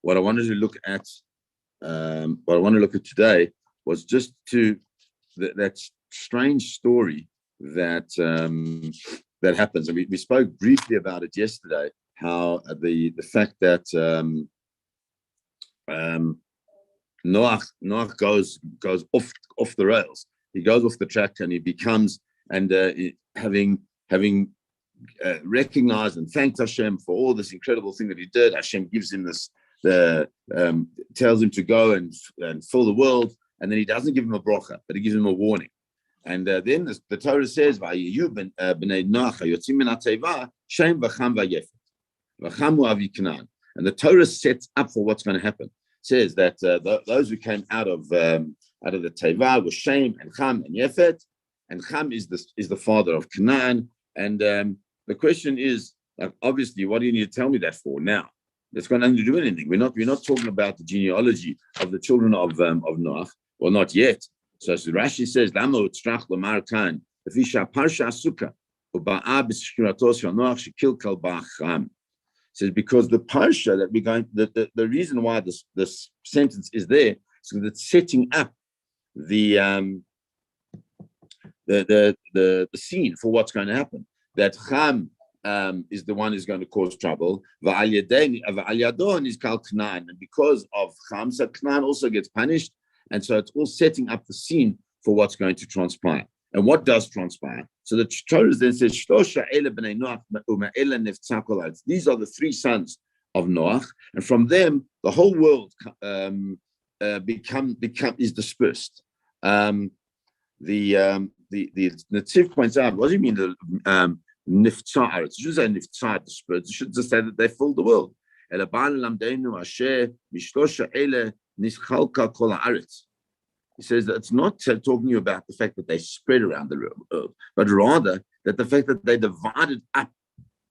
what I wanted to look at, what I want to look at today was just that strange story that that happens. And we spoke briefly about it yesterday, how the fact that noach goes off the rails. He goes off the track, and he becomes, and having recognized and thanked Hashem for all this incredible thing that he did. Hashem gives him this, tells him to go and fill the world, and then he doesn't give him a bracha, but he gives him a warning. And then the Torah says, "Vayiyu b'nei Noach yotzim min hateva shem v'cham v'yefet v'chamu avi Canaan." And the Torah sets up for what's going to happen. It says that those who came out of the Teva were Shem and Cham and Yefet, and Cham is the father of Canaan. And the question is, obviously, what do you need to tell me that for now? That's got nothing to do with anything. We're not talking about the genealogy of the children of Noach. Well, not yet. So Rashi says, "Lama utzrach lamar kan lefisha parsha asuka uba'a b'shkiratos shel Noach shekil kal ba'acham." Says because the parsha that we're going, the reason why this sentence is there is because it's setting up the scene for what's going to happen. That Cham is the one who's going to cause trouble. Va'al is called Canaan, and because of Cham, so Canaan also gets punished. And so it's all setting up the scene for what's going to transpire. And what does transpire? So the Torah then says, these are the three sons of Noach, and from them the whole world is dispersed. The Netziv points out, what do you mean the niftzar? It shouldn't say niftzar dispersed. It should just say that they filled the world. He says that it's not talking about the fact that they spread around the world, but rather that the fact that they divided up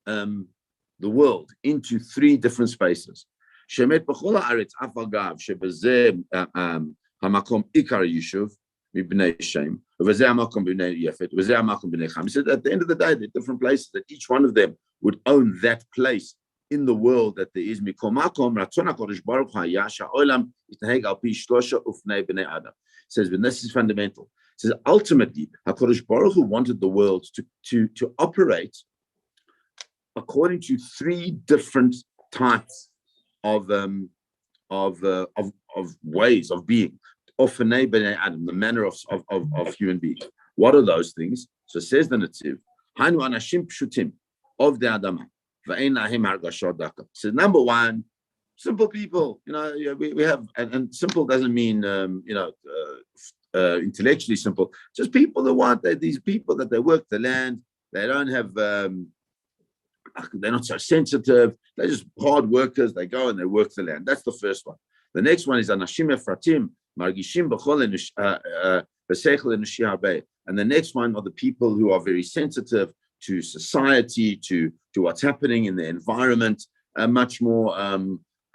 the world into three different spaces. He says at the end of the day, there are different places that each one of them would own that place in the world that there is. Says, but this is fundamental. It says ultimately, HaKadosh Baruch Hu wanted the world to operate according to three different types of ways of being, of b'nei Adam, the manner of human beings. What are those things? So says the Netziv, Hainu anashim pshutim of the Adamah. So number one, simple people. We have, and simple doesn't mean intellectually simple. Just people that want these people that they work the land. They don't have. They're not so sensitive. They're just hard workers. They go and they work the land. That's the first one. The next one is anashim efratim margishim b'chol b'seichel enushi harbe. And the next one are the people who are very sensitive to society, to what's happening in the environment, much more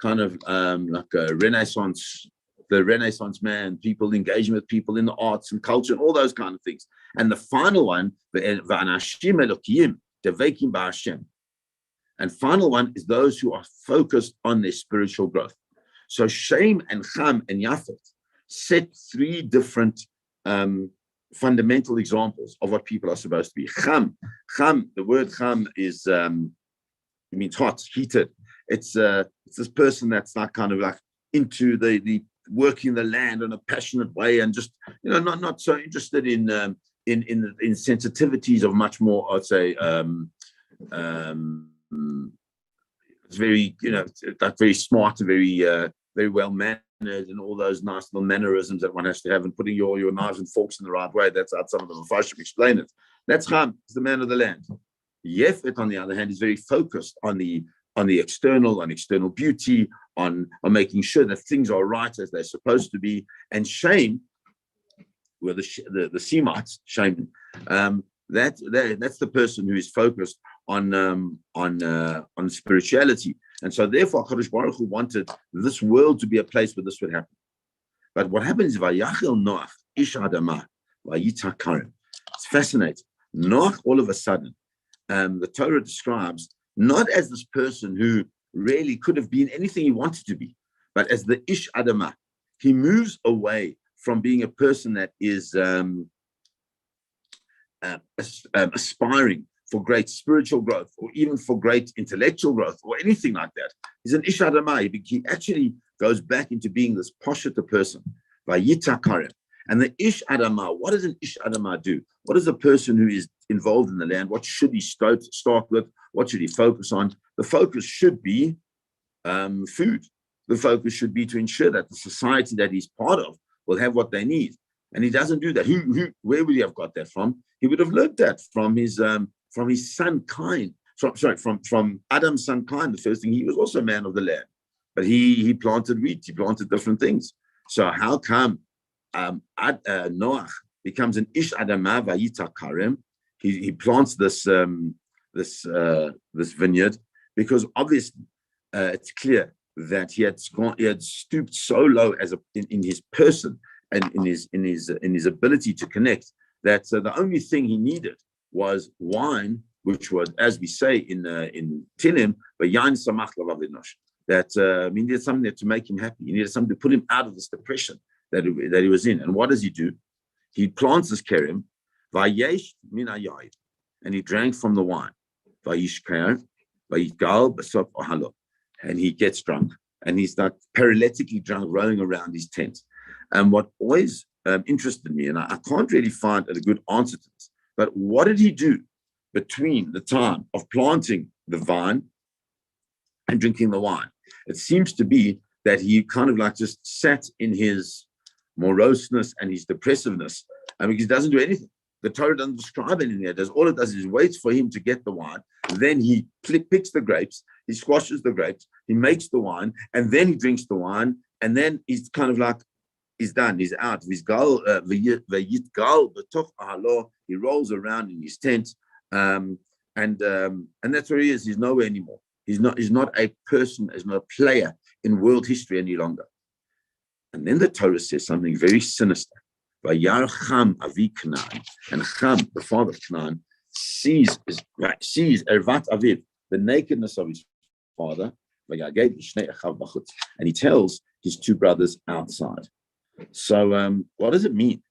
kind of like a Renaissance, the Renaissance man, people engaging with people in the arts and culture and all those kind of things. And the final one, and final one is those who are focused on their spiritual growth. So Shem and Cham and Yafet set three different fundamental examples of what people are supposed to be. Cham, the word Cham is it means hot, heated. It's this person that's like kind of like into the working the land in a passionate way, and just not so interested in sensitivities of much more. I'd say it's very like very smart, very well mannered, and all those nice little mannerisms that one has to have, and putting your knives and forks in the right way. That's how some of the Mepharshim explain it. That's Cham, is the man of the land. Yefet, on the other hand, is very focused on the external beauty, on making sure that things are right as they're supposed to be. And Shem, where the Semites, Shem, that's the person who is focused on spirituality. And so therefore HaKadosh Baruch Hu wanted this world to be a place where this would happen. But what happens is Vayachel Noach ish adamah vayitach karim. It's fascinating. Noach, all of a sudden, the Torah describes not as this person who really could have been anything he wanted to be. but as the Ish Adamah. He moves away from being a person that is aspiring for great spiritual growth, or even for great intellectual growth, or anything like that. He's an Ish Adamah. He actually goes back into being this posheta person, Vayita Karem. And the Ish Adamah, what does an Ish Adamah do? What is a person who is involved in the land? What should he start with? What should he focus on? The focus should be food. The focus should be to ensure that the society that he's part of will have what they need. And he doesn't do that. Where would he have got that from? He would have learned that from his son Cain. From Adam's son Cain. The first thing, he was also a man of the land, but he planted wheat. He planted different things. So how come Noach becomes an Ish Adamah Vayita Karem? He plants this vineyard because obviously it's clear that he had stooped so low in his person and in his ability to connect, that the only thing he needed was wine, which was, as we say in Tilim, that he needed something to make him happy. He needed something to put him out of this depression that he was in. And what does he do? He plants this kerim, and he drank from the wine. And he gets drunk, and he's like paralytically drunk, rolling around his tent. And what always interested me, and I can't really find a good answer to this, but what did he do between the time of planting the vine and drinking the wine? It seems to be that he kind of like just sat in his moroseness and his depressiveness, and because he doesn't do anything. The Torah doesn't describe anything. All it does is waits for him to get the wine. Then he picks the grapes, he squashes the grapes, he makes the wine, and then he drinks the wine, and then he's kind of like, he's done, he's out. He rolls around in his tent, and that's where he is. He's nowhere anymore. He's not a person, he's not a player in world history any longer. And then the Torah says something very sinister. Cham Avi Canaan, and Cham, the father of Canaan, sees Ervat Aviv, the nakedness of his father, and he tells his two brothers outside. So, what does it mean?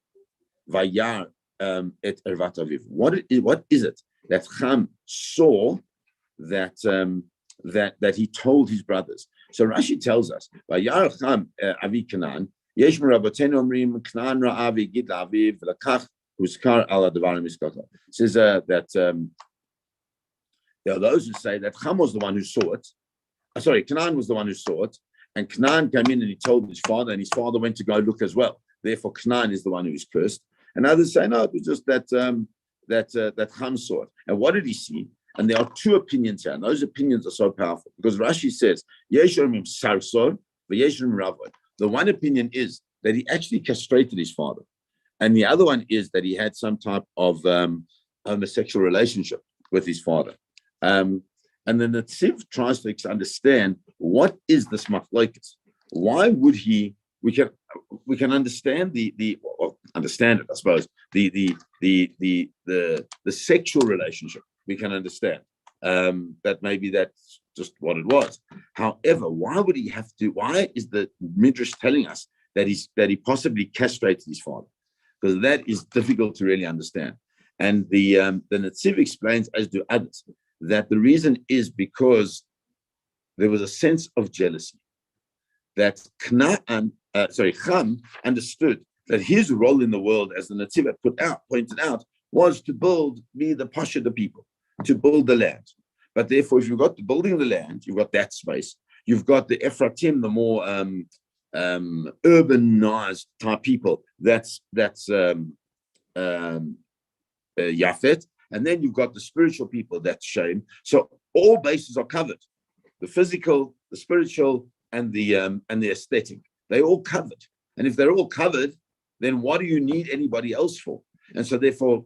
Vayar et Ervat Aviv. What is it that Cham saw that he told his brothers? So Rashi tells us, Vayar Cham Avi Canaan. Says that there are those who say that Cham was the one who saw it. Canaan was the one who saw it, and Canaan came in and he told his father, and his father went to go look as well. Therefore, Canaan is the one who is cursed. And others say no, it was just that Cham saw it. And what did he see? And there are two opinions here, and those opinions are so powerful because Rashi says Yeshurmim Sarsor, Yeshurmim Ravod. The one opinion is that he actually castrated his father. And the other one is that he had some type of homosexual relationship with his father. And then the Tziv tries to understand, what is this machlokes? Why would he? We can understand understand it, I suppose. The sexual relationship we can understand. That maybe that's just what it was. However, why would he have to? Why is the Midrash telling us that he possibly castrated his father? Because that is difficult to really understand. And the Netziv explains, as do others, that the reason is because there was a sense of jealousy. That Cham understood that his role in the world, as the Netziv pointed out, was to be the pasha the people, to build the land. But therefore, if you've got the building of the land, you've got that space. You've got the Ephratim, the more urbanized type people. That's Yafet. And then you've got the spiritual people. That's Shem. So all bases are covered: the physical, the spiritual, and the aesthetic. They're all covered. And if they're all covered, then what do you need anybody else for? And so therefore,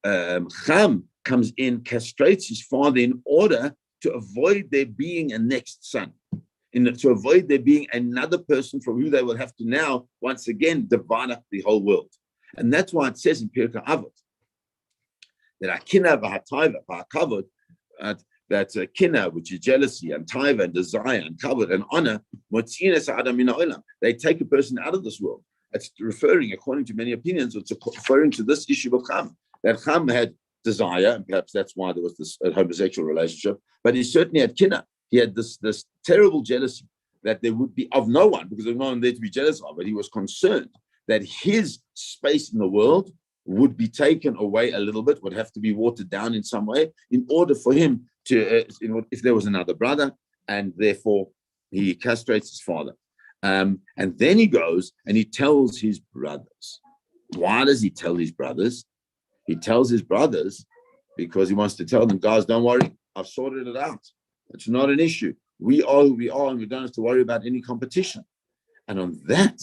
Cham comes in, castrates his father in order to avoid there being a next son, to avoid there being another person from who they will have to now, once again, divide up the whole world. And that's why it says in Pirkei Avot that Akina v'hatayva v'hakavod, that kina, which is jealousy, and taiva, and desire, and kavod, and honor, they take a person out of this world. It's referring, according to many opinions, it's referring to this issue of Ham. That Ham had desire, and perhaps that's why there was this homosexual relationship, but he certainly had kina. He had this terrible jealousy that there would be of no one, because there's no one there to be jealous of, but he was concerned that his space in the world would be taken away a little bit, would have to be watered down in some way in order for him to, if there was another brother, and therefore he castrates his father. And then he goes and he tells his brothers. Why does he tell his brothers? He tells his brothers because he wants to tell them, guys, don't worry, I've sorted it out. It's not an issue. We are who we are, and we don't have to worry about any competition. And on that,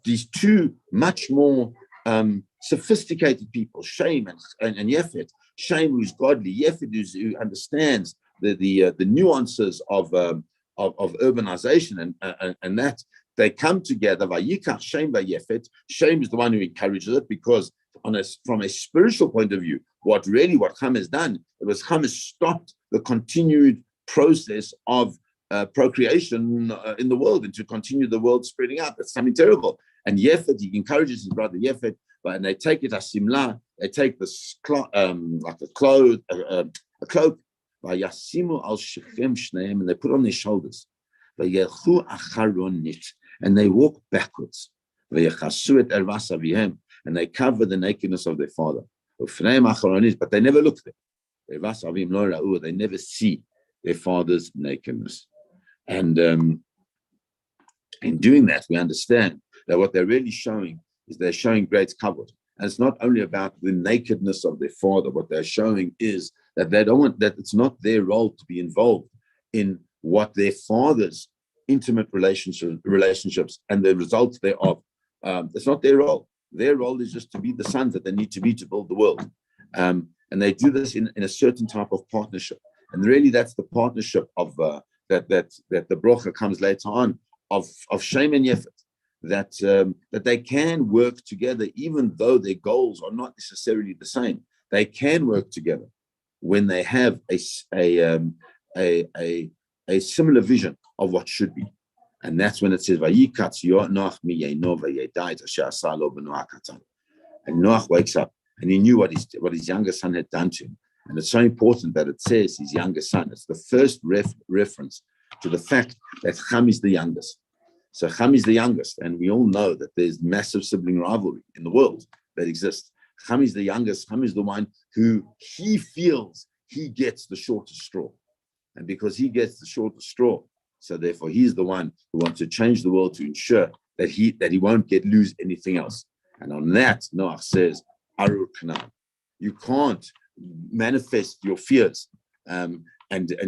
these two much more sophisticated people, Shem and Yefet. Shem, who's godly, Yefet, who understands the nuances of urbanization, and that they come together. Vayikach Shem vayefet. Shem is the one who encourages it, because from a spiritual point of view, what Ham has done, Ham has stopped the continued process of procreation in the world, and to continue the world spreading out. That's something terrible. And Yefet, he encourages his brother Yefet, and they take it as simla. They take this like a cloak, Vayasimu al shechem shneim, and they put on their shoulders. Vayelchu acharonit, and they walk backwards. Vayechasu et ervas avihem, and they cover the nakedness of their father. Ufneim acharonit, but they never look there. Ervas avim lo ra'u, they never see their father's nakedness. And in doing that, we understand that what they're really showing is they're showing great kavod. And it's not only about the nakedness of their father. What they're showing is that they don't want, that it's not their role to be involved in what their father's intimate relationships and the results thereof. It's not their role. Their role is just to be the sons that they need to be to build the world. And they do this in a certain type of partnership. And really, that's the partnership of that the brocha comes later on of Shem and Yefet. That they can work together, even though their goals are not necessarily the same. They can work together when they have a similar vision of what should be, and that's when it says, "Vayikatz noach miyeno vayedai asher asa lo b'noach katan." And Noach wakes up, and he knew what his younger son had done to him. And it's so important that it says his younger son. It's the first reference to the fact that Ham is the youngest. So Ham is the youngest, and we all know that there's massive sibling rivalry in the world that exists. Ham is the youngest. Ham is the one who he feels he gets the shortest straw. And because he gets the shortest straw, so therefore he's the one who wants to change the world to ensure that he won't lose anything else. And on that, Noach says, Arur Kanan. You can't manifest your fears and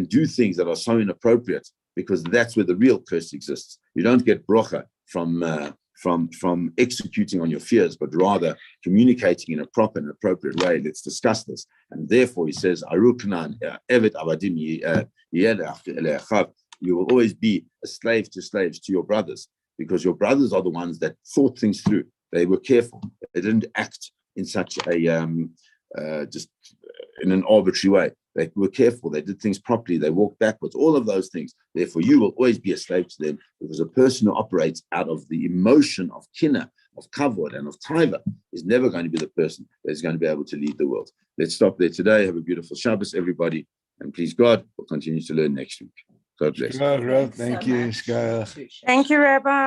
do things that are so inappropriate, because that's where the real curse exists. You don't get bracha from executing on your fears, but rather communicating in a proper and appropriate way. Let's discuss this. And therefore, he says, "Aruknan evet avadim you will always be a slave to your brothers, because your brothers are the ones that thought things through. They were careful. They didn't act in such a just in an arbitrary way. They were careful. They did things properly. They walked backwards. All of those things. Therefore, you will always be a slave to them, because a person who operates out of the emotion of kina, of kavod, and of taiva is never going to be the person that is going to be able to lead the world." Let's stop there today. Have a beautiful Shabbos, everybody. And please God, we'll continue to learn next week. God bless. Thank you, Shkaya. Thank you, Rabbi.